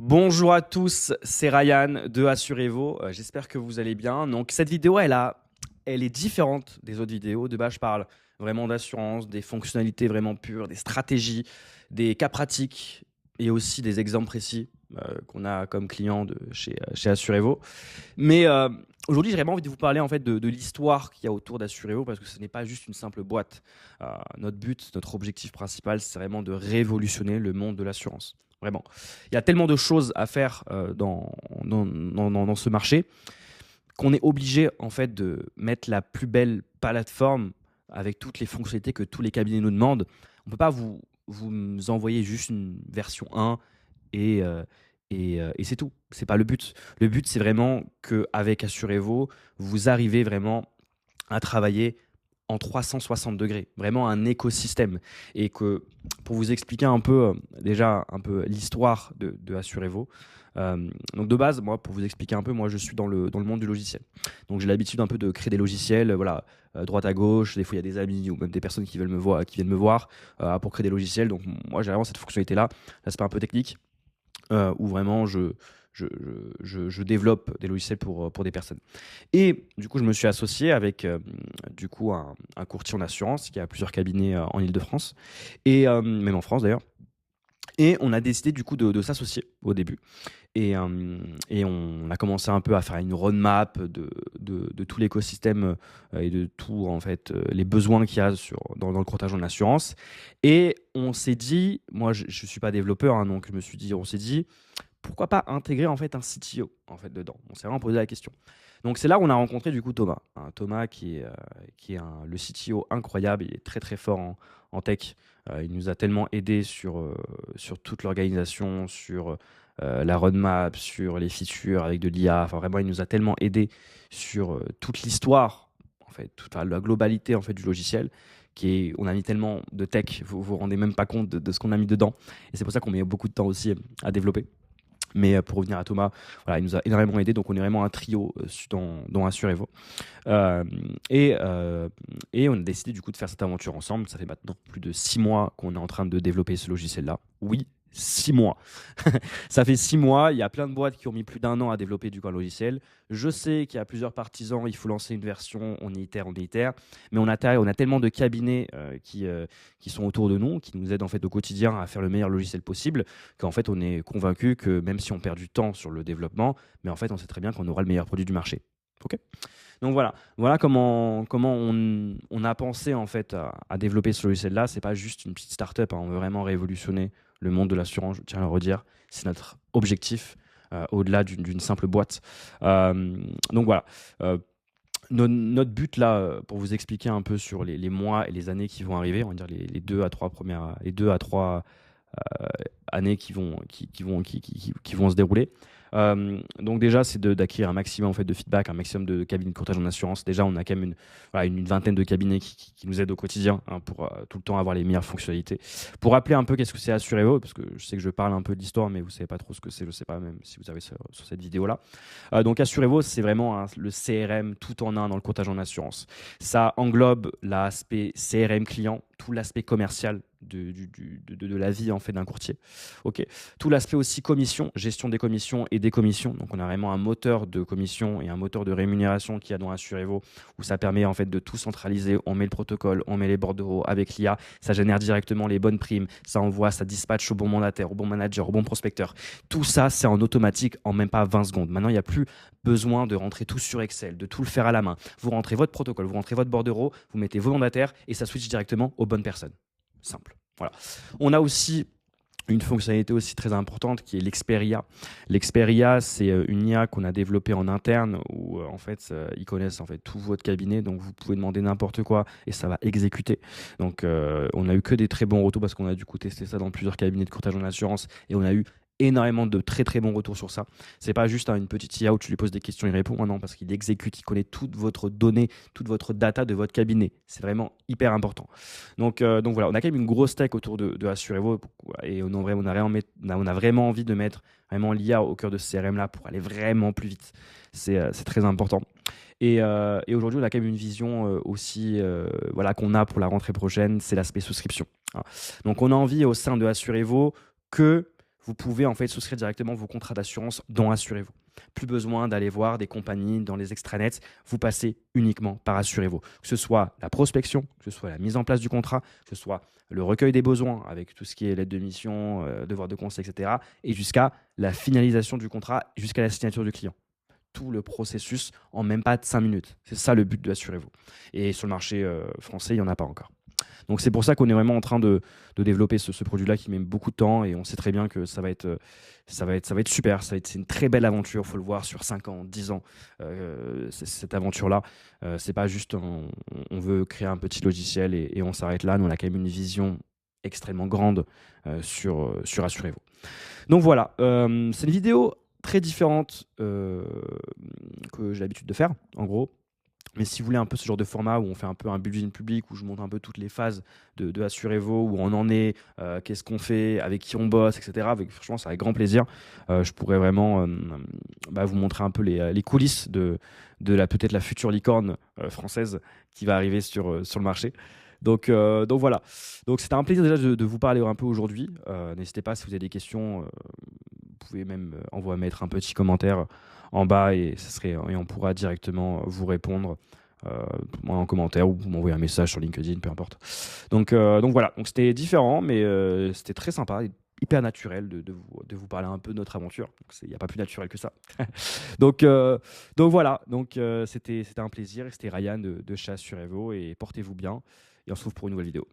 Bonjour à tous, c'est Ryan de Assurez-vous. J'espère que vous allez bien. Donc cette vidéo, elle est différente des autres vidéos. De base, je parle vraiment d'assurance, des fonctionnalités vraiment pures, des stratégies, des cas pratiques et aussi des exemples précis qu'on a comme client chez Assurez-vous. Mais aujourd'hui, j'ai vraiment envie de vous parler en fait de l'histoire qu'il y a autour d'Assurez-vous parce que ce n'est pas juste une simple boîte. Notre but, notre objectif principal, c'est vraiment de révolutionner le monde de l'assurance. Vraiment. Il y a tellement de choses à faire dans ce marché qu'on est obligé en fait de mettre la plus belle plateforme avec toutes les fonctionnalités que tous les cabinets nous demandent. On ne peut pas vous envoyer juste une version 1 et, euh, et c'est tout. C'est pas le but. Le but, c'est vraiment qu'avec Assurez-vous, vous arrivez vraiment à travailler en 360 degrés, vraiment un écosystème. Et que pour vous expliquer un peu, déjà un peu l'histoire de Assurez-vous, donc de base, moi, pour vous expliquer un peu, moi je suis dans le monde du logiciel. Donc j'ai l'habitude un peu de créer des logiciels, voilà, droite à gauche, des fois il y a des amis ou même des personnes qui veulent me voir, qui viennent me voir pour créer des logiciels. Donc moi j'ai vraiment cette fonctionnalité-là, l'aspect un peu technique, où vraiment je développe des logiciels pour des personnes. Et du coup, je me suis associé avec du coup un courtier en assurance qui a plusieurs cabinets en Ile-de-France, et même en France d'ailleurs. Et on a décidé du coup de s'associer au début. Et on a commencé un peu à faire une roadmap de tout l'écosystème et de tout en fait les besoins qu'il y a dans le courtage en assurance. Et on s'est dit, moi je ne suis pas développeur, hein, donc on s'est dit, pourquoi pas intégrer en fait un CTO en fait dedans. On s'est vraiment posé la question. Donc c'est là où on a rencontré du coup Thomas. Thomas qui est le CTO incroyable, il est très très fort en tech. Il nous a tellement aidé sur toute l'organisation, sur la roadmap, sur les features avec de l'IA. Enfin vraiment, il nous a tellement aidé sur toute l'histoire, en fait, toute la globalité en fait du logiciel. On a mis tellement de tech, vous vous rendez même pas compte de ce qu'on a mis dedans. Et c'est pour ça qu'on met beaucoup de temps aussi à développer. Mais pour revenir à Thomas, voilà, il nous a énormément aidé. Donc, on est vraiment un trio dans Assurez-vous. Euh, et, euh, et on a décidé du coup de faire cette aventure ensemble. Ça fait maintenant plus de 6 mois qu'on est en train de développer ce logiciel-là. Oui, 6 mois. Ça fait 6 mois. Il y a plein de boîtes qui ont mis plus d'1 an à développer du coup un logiciel. Je sais qu'il y a plusieurs partisans. Il faut lancer une version. On est itère. Mais on a tellement de cabinets qui sont autour de nous, qui nous aident en fait au quotidien à faire le meilleur logiciel possible, qu'en fait on est convaincu que même si on perd du temps sur le développement, mais en fait on sait très bien qu'on aura le meilleur produit du marché. Ok. Donc voilà comment on a pensé en fait à développer ce logiciel-là. C'est pas juste une petite start-up, hein. On veut vraiment révolutionner le monde de l'assurance, je tiens à le redire. C'est notre objectif au-delà d'une simple boîte. Euh, donc voilà. Euh, notre but là, pour vous expliquer un peu sur les mois et les années qui vont arriver, on va dire les 2 à 3 euh, années qui vont se dérouler. Donc déjà, c'est d'acquérir un maximum en fait, de feedback, un maximum de cabinets de courtage en assurance. Déjà, on a quand même voilà, une vingtaine de cabinets qui nous aident au quotidien, hein, pour tout le temps avoir les meilleures fonctionnalités. Pour rappeler un peu qu'est-ce que c'est Assurez-vous, parce que je sais que je parle un peu de l'histoire, mais vous ne savez pas trop ce que c'est, je ne sais pas même si vous avez sur cette vidéo-là. Donc Assurez-vous, c'est vraiment le CRM tout en un dans le courtage en assurance. Ça englobe l'aspect CRM client, tout l'aspect commercial de la vie en fait d'un courtier. Ok. Tout l'aspect aussi commission, gestion des commissions et des commissions. Donc on a vraiment un moteur de commission et un moteur de rémunération qui a dans Assurez-vous où ça permet en fait de tout centraliser. On met le protocole, on met les bordereaux avec l'IA, ça génère directement les bonnes primes, ça envoie, ça dispatche au bon mandataire, au bon manager, au bon prospecteur. Tout ça c'est en automatique en même pas 20 secondes. Maintenant il n'y a plus besoin de rentrer tout sur Excel, de tout le faire à la main. Vous rentrez votre protocole, vous rentrez votre bordereau, vous mettez vos mandataires et ça switch directement aux bonnes personnes. Simple. Voilà. On a aussi une fonctionnalité aussi très importante qui est l'Experia. L'Experia, c'est une IA qu'on a développée en interne où en fait ils connaissent en fait tout votre cabinet, donc vous pouvez demander n'importe quoi et ça va exécuter. Donc on a eu que des très bons retours parce qu'on a du coup testé ça dans plusieurs cabinets de courtage en assurance et on a eu énormément de très très bons retours sur ça. C'est pas juste une petite IA où tu lui poses des questions, il répond. Non, parce qu'il exécute, il connaît toute votre donnée, toute votre data de votre cabinet. C'est vraiment hyper important. Donc voilà, on a quand même une grosse tech autour de Assurez-vous et on a vraiment envie de mettre vraiment l'IA au cœur de ce CRM là pour aller vraiment plus vite. C'est très important. Et aujourd'hui, on a quand même une vision aussi voilà, qu'on a pour la rentrée prochaine, c'est l'aspect souscription. Hein. Donc on a envie au sein de Assurez-vous que vous pouvez en fait souscrire directement vos contrats d'assurance dans Assurez-vous. Plus besoin d'aller voir des compagnies dans les extranets, vous passez uniquement par Assurez-vous. Que ce soit la prospection, que ce soit la mise en place du contrat, que ce soit le recueil des besoins avec tout ce qui est lettre de mission, devoir de conseil, etc. et jusqu'à la finalisation du contrat, jusqu'à la signature du client. Tout le processus en même pas de 5 minutes. C'est ça le but de Assurez-vous. Et sur le marché français, il n'y en a pas encore. Donc c'est pour ça qu'on est vraiment en train de développer ce produit-là qui met beaucoup de temps et on sait très bien que ça va être super. C'est une très belle aventure. Il faut le voir sur 5 ans, 10 ans. Cette aventure-là, c'est pas juste on veut créer un petit logiciel et on s'arrête là. Nous, on a quand même une vision extrêmement grande sur Assurez-vous. Donc voilà, c'est une vidéo très différente que j'ai l'habitude de faire, en gros. Mais si vous voulez un peu ce genre de format où on fait un peu un building public, où je montre un peu toutes les phases de Assurez-vous, où on en est, qu'est-ce qu'on fait, avec qui on bosse, etc. Franchement, c'est avec grand plaisir. Je pourrais vraiment vous montrer un peu les coulisses de peut-être la future licorne française qui va arriver sur le marché. Donc voilà. Donc c'était un plaisir déjà de vous parler un peu aujourd'hui. N'hésitez pas si vous avez des questions, vous pouvez même mettre un petit commentaire en bas et on pourra directement vous répondre en commentaire ou vous m'envoyer un message sur LinkedIn, peu importe. Donc voilà, donc c'était différent, mais c'était très sympa, hyper naturel de vous parler un peu de notre aventure. Il n'y a pas plus naturel que ça. donc voilà, c'était un plaisir et c'était Ryan de chez Assurez-vous et portez-vous bien et on se retrouve pour une nouvelle vidéo.